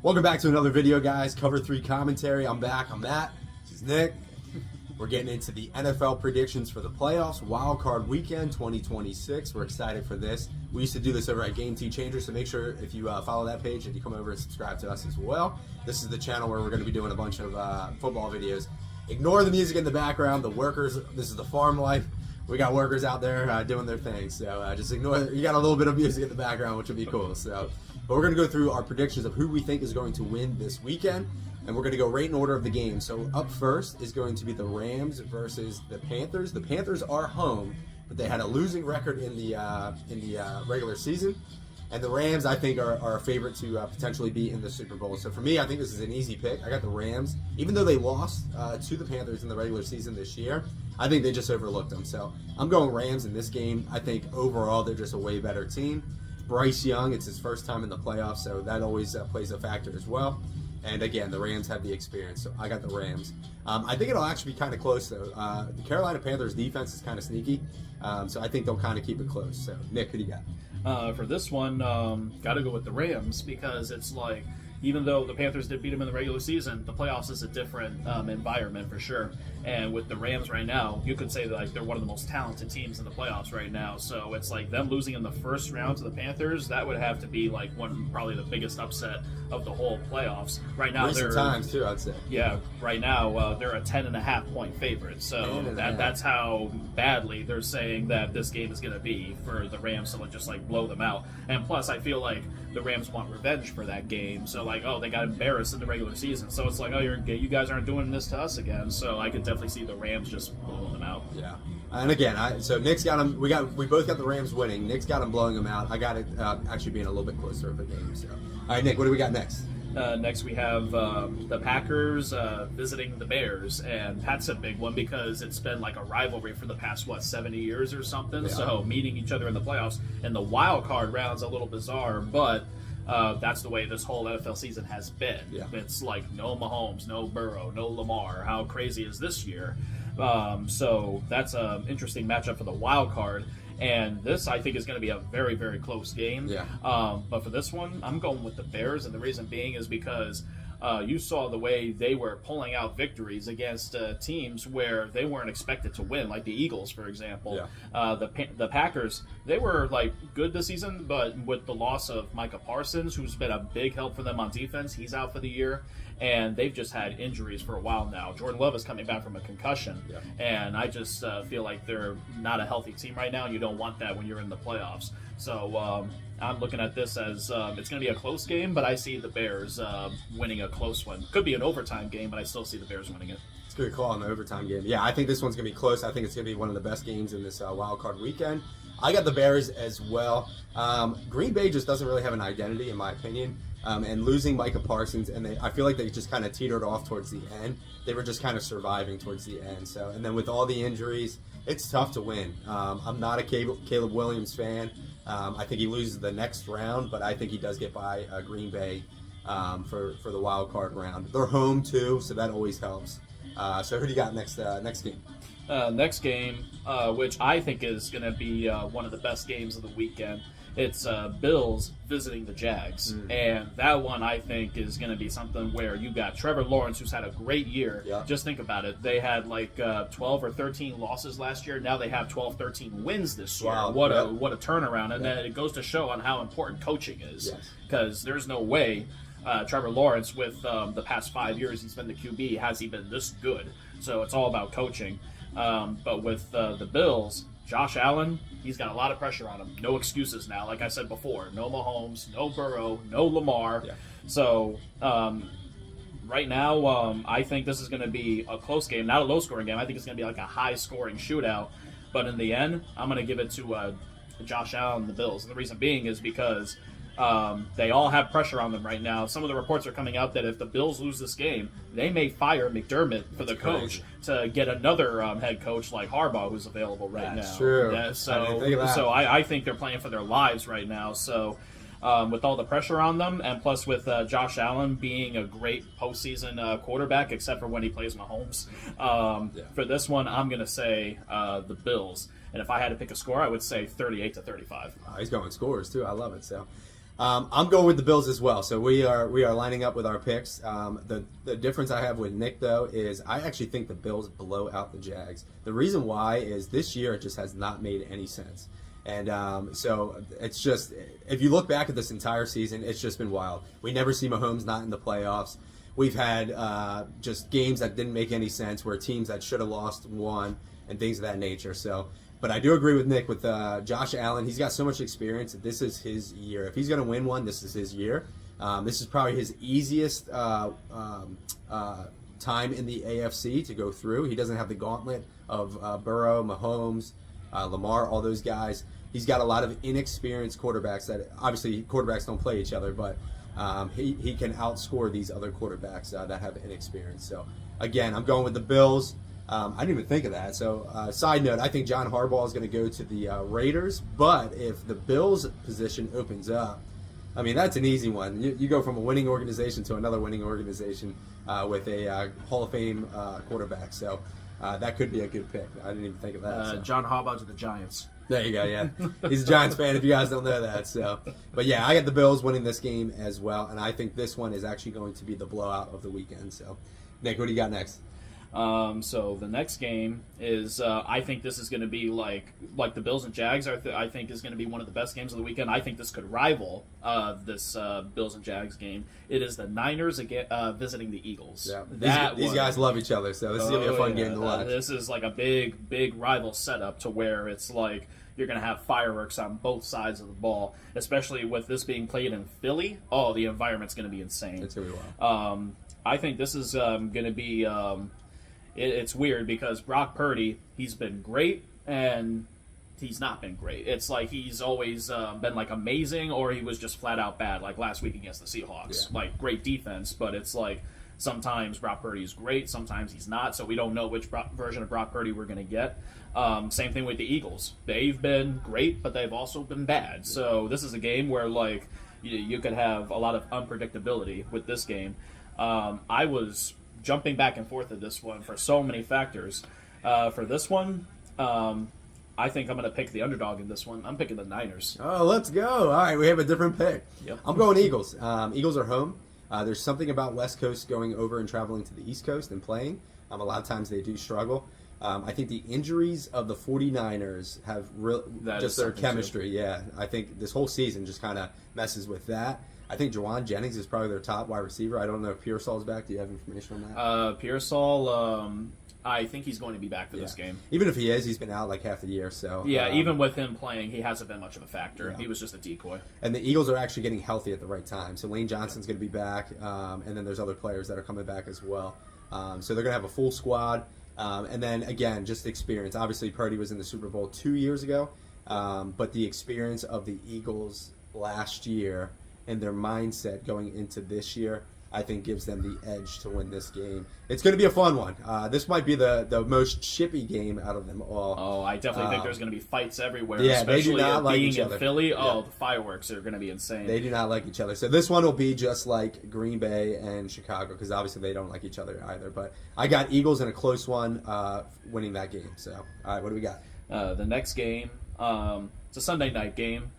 Welcome back to another video, guys. Cover 3 commentary. I'm back. I'm Matt. This is Nick. We're getting into the NFL predictions for the playoffs, Wild Card Weekend 2026. We're excited for this. We used to do this over at GametChanger, so make sure if you follow that page and you come over and subscribe to us as well. This is the channel where we're going to be doing a bunch of football videos. Ignore the music in the background. The workers, this is the farm life. We got workers out there doing their thing, so just ignore. You got a little bit of music in the background, which would be cool. But we're going to go through our predictions of who we think is going to win this weekend, and we're going to go right in order of the game. So up first is going to be the Rams versus the Panthers. The Panthers are home, but they had a losing record in the regular season, and the Rams, I think, are a favorite to potentially be in the Super Bowl. So for me, I think this is an easy pick. I got the Rams, even though they lost to the Panthers in the regular season this year. I think they just overlooked them. So I'm going Rams in this game. I think overall they're just a way better team. Bryce Young, it's his first time in the playoffs, so that always plays a factor as well. And again, the Rams have the experience, so I got the Rams. I think it'll actually be kind of close, though. The Carolina Panthers defense is kind of sneaky, so I think they'll kind of keep it close. So, Nick, who do you got? For this one, got to go with the Rams because it's like, even though the Panthers did beat them in the regular season, the playoffs is a different environment for sure. And with the Rams right now, you could say that like they're one of the most talented teams in the playoffs right now. So it's like them losing in the first round to the Panthers, that would have to be like probably the biggest upset of the whole playoffs. Right now, recent times too, I'd say. Yeah, right now they're a 10.5 point favorite. So that's how badly they're saying that this game is going to be for the Rams to just like blow them out. And plus, I feel like the Rams want revenge for that game. So like, oh, they got embarrassed in the regular season. So it's like, oh, you guys aren't doing this to us again. So I could definitely see the Rams just blowing them out. Yeah. And again, so Nick's got them. We both got the Rams winning. Nick's got them blowing them out. I got it actually being a little bit closer of a game. So, all right, Nick, what do we got next? Next we have the Packers visiting the Bears, and that's a big one because it's been like a rivalry for the past 70 years or something. Yeah. So meeting each other in the playoffs and the wild card round's a little bizarre, but that's the way this whole NFL season has been. Yeah. It's like no Mahomes, no Burrow, no Lamar. How crazy is this year? So that's an interesting matchup for the wild card. And this, I think, is going to be a very, very close game. Yeah. But for this one, I'm going with the Bears, and the reason being is because you saw the way they were pulling out victories against teams where they weren't expected to win, like the Eagles, for example. Yeah. The Packers, they were like good this season, but with the loss of Micah Parsons, who's been a big help for them on defense, he's out for the year. And they've just had injuries for a while now. Jordan Love is coming back from a concussion. Yeah. And I just feel like they're not a healthy team right now, and you don't want that when you're in the playoffs. So I'm looking at this as it's going to be a close game, but I see the Bears winning a close one. Could be an overtime game, but I still see the Bears winning it. It's a good call on the overtime game. Yeah, I think this one's going to be close. I think it's going to be one of the best games in this wild card weekend. I got the Bears as well. Green Bay just doesn't really have an identity, in my opinion. And losing Micah Parsons, and I feel like they just kind of teetered off towards the end. They were just kind of surviving towards the end. So, and then with all the injuries, it's tough to win. I'm not a Caleb Williams fan. I think he loses the next round, but I think he does get by Green Bay for the wild card round. They're home too, so that always helps. So who do you got next game? Next game, which I think is going to be one of the best games of the weekend. It's Bills visiting the Jags. And that one, I think, is going to be something where you got Trevor Lawrence, who's had a great year. Yeah. Just think about it. They had like 12 or 13 losses last year. Now they have 12, 13 wins this year. Wow. What a turnaround. And then it goes to show on how important coaching is. Because there's no way Trevor Lawrence, with the past 5 years he's been the QB, has he been this good. So it's all about coaching. But with the Bills, Josh Allen, he's got a lot of pressure on him. No excuses now. Like I said before, no Mahomes, no Burrow, no Lamar. Yeah. So right now, I think this is going to be a close game, not a low-scoring game. I think it's going to be like a high-scoring shootout. But in the end, I'm going to give it to Josh Allen and the Bills. And the reason being is because they all have pressure on them right now. Some of the reports are coming out that if the Bills lose this game, they may fire McDermott for the coach to get another head coach like Harbaugh, who's available right now. That's true. Yeah, so I think they're playing for their lives right now. So with all the pressure on them, and plus with Josh Allen being a great postseason quarterback, except for when he plays Mahomes, for this one, I'm going to say the Bills. And if I had to pick a score, I would say 38-35. He's going scores, too. I love it. So I'm going with the Bills as well. So we are lining up with our picks. The difference I have with Nick though is I actually think the Bills blow out the Jags. The reason why is this year it just has not made any sense. And so it's just, if you look back at this entire season, it's just been wild. We never see Mahomes not in the playoffs. We've had just games that didn't make any sense where teams that should have lost won and things of that nature. So, but I do agree with Nick with Josh Allen. He's got so much experience that this is his year. If he's going to win one, this is his year. This is probably his easiest time in the AFC to go through. He doesn't have the gauntlet of Burrow, Mahomes, Lamar, all those guys. He's got a lot of inexperienced quarterbacks that obviously quarterbacks don't play each other, but he can outscore these other quarterbacks that have inexperience. So again, I'm going with the Bills. I didn't even think of that. So side note, I think John Harbaugh is going to go to the Raiders, but if the Bills position opens up, I mean, that's an easy one. You go from a winning organization to another winning organization with a Hall of Fame quarterback. So that could be a good pick. I didn't even think of that. So. John Harbaugh to the Giants. There you go, yeah. He's a Giants fan if you guys don't know that. So, but yeah, I got the Bills winning this game as well, and I think this one is actually going to be the blowout of the weekend. So, Nick, what do you got next? So the next game is I think this is going to be like the Bills and Jags. I think is going to be one of the best games of the weekend. I think this could rival this Bills and Jags game. It is the Niners again visiting the Eagles. Yeah, these guys love each other, so this is going to be a fun game to watch. This is like a big rival setup to where it's like you're going to have fireworks on both sides of the ball, especially with this being played in Philly. Oh, the environment's going to be insane. It's going to be wild. I think this is going to be. It's weird because Brock Purdy, he's been great and he's not been great. It's like he's always been like amazing or he was just flat out bad, like last week against the Seahawks. Yeah. Like great defense, but it's like sometimes Brock Purdy is great, sometimes he's not, so we don't know which version of Brock Purdy we're going to get. Same thing with the Eagles. They've been great, but they've also been bad. So this is a game where like you could have a lot of unpredictability with this game. I was jumping back and forth at this one for so many factors. For this one, I think I'm going to pick the underdog in this one. I'm picking the Niners. Oh, let's go. All right, we have a different pick. Yep. I'm going Eagles. Eagles are home. There's something about West Coast going over and traveling to the East Coast and playing. A lot of times they do struggle. I think the injuries of the 49ers have just their chemistry. Too. Yeah, I think this whole season just kind of messes with that. I think Jawan Jennings is probably their top wide receiver. I don't know if Pearsall's back. Do you have information on that? Pearsall, I think he's going to be back for this game. Even if he is, he's been out like half the year. So yeah, even with him playing, he hasn't been much of a factor. Yeah. He was just a decoy. And the Eagles are actually getting healthy at the right time. So Lane Johnson's going to be back, and then there's other players that are coming back as well. So they're going to have a full squad. And then, again, just experience. Obviously, Purdy was in the Super Bowl 2 years ago, but the experience of the Eagles last year and their mindset going into this year, I think gives them the edge to win this game. It's going to be a fun one. This might be the most chippy game out of them all. Oh, I definitely think there's going to be fights everywhere. Yeah, especially they do not like being each other. in Philly. Yeah. Oh, the fireworks are going to be insane. They do not like each other. So this one will be just like Green Bay and Chicago because obviously they don't like each other either. But I got Eagles in a close one winning that game. So, all right, what do we got? The next game, it's a Sunday night game.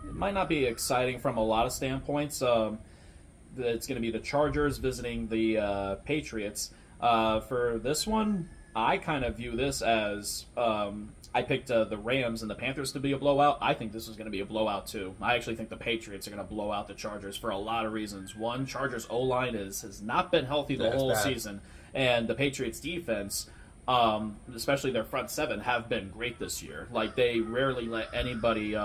It might not be exciting from a lot of standpoints. It's going to be the Chargers visiting the Patriots. For this one, I kind of view this as I picked the Rams and the Panthers to be a blowout. I think this is going to be a blowout too. I actually think the Patriots are going to blow out the Chargers for a lot of reasons. One, Chargers O-line has not been healthy the whole season, and the Patriots defense, especially their front seven, have been great this year. Like they rarely let anybody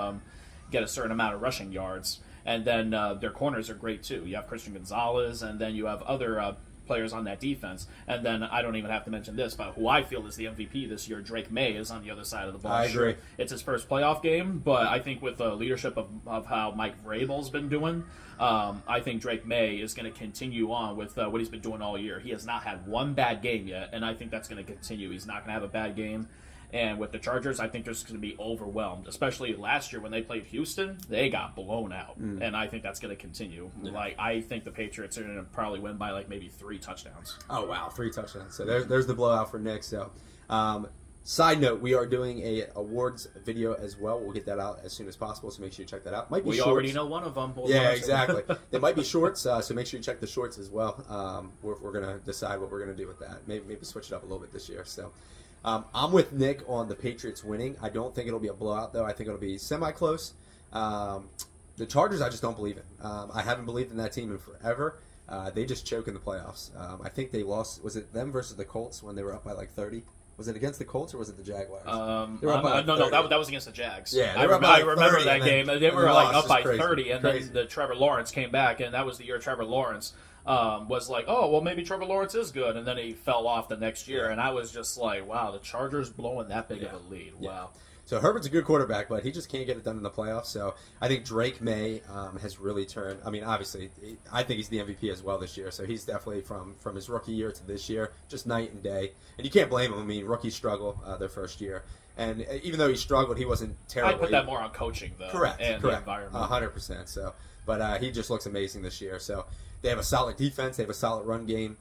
get a certain amount of rushing yards. And then their corners are great too. You have Christian Gonzalez, and then you have other players on that defense. And then I don't even have to mention this, but who I feel is the MVP this year, Drake May, is on the other side of the ball. I agree. Sure, it's his first playoff game, but I think with the leadership of how Mike Vrabel's been doing, I think Drake May is going to continue on with what he's been doing all year. He has not had one bad game yet, and I think that's going to continue. He's not going to have a bad game. And with the Chargers, I think they're just going to be overwhelmed. Especially last year when they played Houston, they got blown out. And I think that's going to continue. Yeah. Like I think the Patriots are going to probably win by like maybe 3 touchdowns. Oh, wow, 3 touchdowns. So there's the blowout for Nick. So Side note, we are doing a awards video as well. We'll get that out as soon as possible, so make sure you check that out. Might be We shorts. already know one of them. Yeah, exactly. They might be shorts, so make sure you check the shorts as well. We're going to decide what we're going to do with that. Maybe switch it up a little bit this year. So I'm with Nick on the Patriots winning. I don't think it'll be a blowout, though. I think it'll be semi-close. The Chargers, I just don't believe in. I haven't believed in that team in forever. They just choke in the playoffs. I think they lost. Was it them versus the Colts when they were up by like 30? Was it against the Colts or was it the Jaguars? No, that was against the Jags. Yeah, I remember 30, that game. They were like up by crazy, 30, and crazy. then the Trevor Lawrence came back, and that was the year Trevor Lawrence was like, oh, well, maybe Trevor Lawrence is good, and then he fell off the next year, and I was just like, wow, the Chargers blowing that big of a lead. Wow. So Herbert's a good quarterback, but he just can't get it done in the playoffs. So I think Drake May has really turned. I mean, obviously, I think he's the MVP as well this year. So he's definitely from his rookie year to this year, just night and day. And you can't blame him. I mean, rookies struggle their first year. And even though he struggled, he wasn't terrible. I put that more on coaching, though. Correct. The environment. 100%. So, but he just looks amazing this year. So they have a solid defense. They have a solid run game,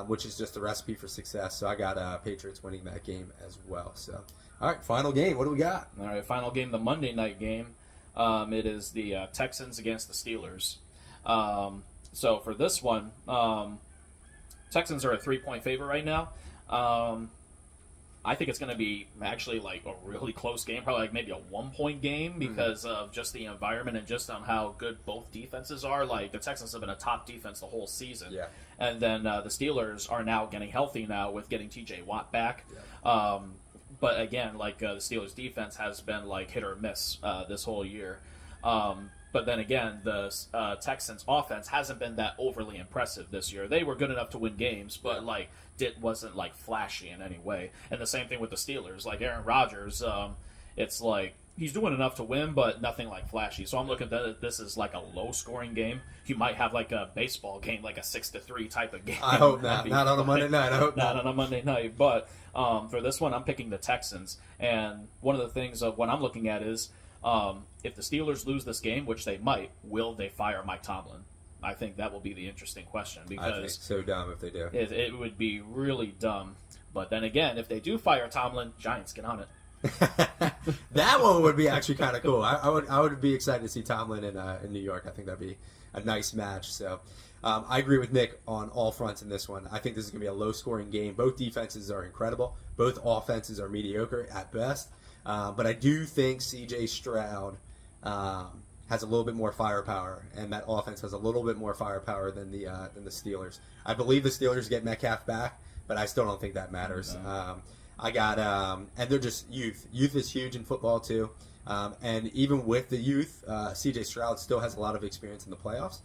which is just a recipe for success. So I got Patriots winning that game as well. So. All right, final game. What do we got? All right, final game, the Monday night game. It is the Texans against the Steelers. So for this one, Texans are a 3-point favorite right now. I think it's going to be actually like a really close game, probably like maybe a 1-point game because of just the environment and just on how good both defenses are. Like the Texans have been a top defense the whole season. Yeah. And then the Steelers are now getting healthy now with getting TJ Watt back. Yeah. But again, like the Steelers' defense has been like hit or miss this whole year. But then again, the Texans' offense hasn't been that overly impressive this year. They were good enough to win games, but like it wasn't like flashy in any way. And the same thing with the Steelers. Like Aaron Rodgers, it's like he's doing enough to win, but nothing like flashy. So I'm looking at this as like a low-scoring game. You might have like a baseball game, like a 6-3 type of game. I hope not. Not on a Monday night. I hope not on a Monday night. But for this one, I'm picking the Texans. And one of the things of what I'm looking at is if the Steelers lose this game, which they might, will they fire Mike Tomlin? I think that will be the interesting question because I think so dumb if they do. It would be really dumb. But then again, if they do fire Tomlin, Giants get on it. That one would be actually kind of cool. I would be excited to see Tomlin in New York. I think that'd be a nice match. So I agree with Nick on all fronts in this one. I think this is going to be a low-scoring game. Both defenses are incredible. Both offenses are mediocre at best. But I do think C.J. Stroud has a little bit more firepower, and that offense has a little bit more firepower than the Steelers. I believe the Steelers get Metcalf back, but I still don't think that matters. I got, and they're just youth. Youth is huge in football too. And even with the youth, C.J. Stroud still has a lot of experience in the playoffs.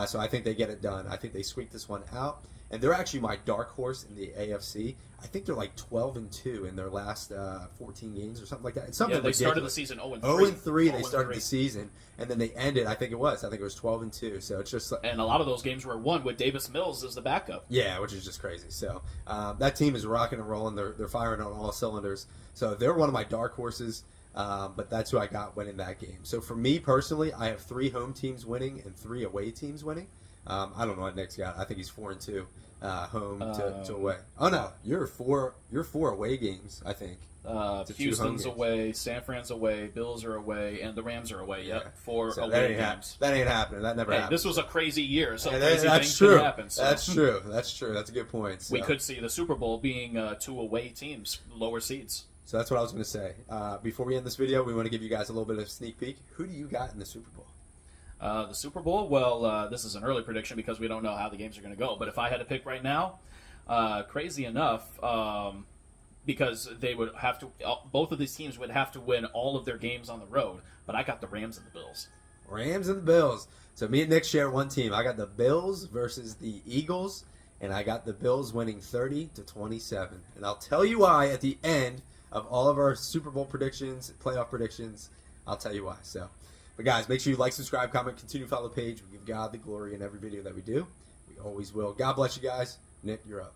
So I think they get it done. I think they squeak this one out. And they're actually my dark horse in the AFC. I think they're like 12-2 in their last 14 games or something like that. It's something they ridiculous. started the season 0-3. 0-3 they started the season, and then they ended. I think it was 12-2. So it's just and a lot of those games were won with Davis Mills as the backup. Yeah, which is just crazy. So that team is rocking and rolling. They're firing on all cylinders. So they're one of my dark horses. But that's who I got winning that game. So for me personally, I have 3 home teams winning and 3 away teams winning. I don't know what Nick's got. I think he's 4-2 home to away. Oh no, you're 4 away games. I think. Houston's away, San Fran's away, Bills are away, and the Rams are away. Yep, 4 so away games. That ain't happening. That never happened. This was a crazy year, so crazy things true. could happen. So. That's true. That's true. That's a good point. So. We could see the Super Bowl being 2 away teams, lower seeds. So that's what I was going to say. Before we end this video, we want to give you guys a little bit of a sneak peek. Who do you got in the Super Bowl? The Super Bowl? Well, this is an early prediction because we don't know how the games are going to go. But if I had to pick right now, crazy enough, because they would have to, both of these teams would have to win all of their games on the road. But I got the Rams and the Bills. Rams and the Bills. So me and Nick share one team. I got the Bills versus the Eagles, and I got the Bills winning 30-27. And I'll tell you why at the end of all of our Super Bowl predictions, playoff predictions. I'll tell you why. So, but guys, make sure you like, subscribe, comment, continue to follow the page. We give God the glory in every video that we do. We always will. God bless you guys. Nick, you're up.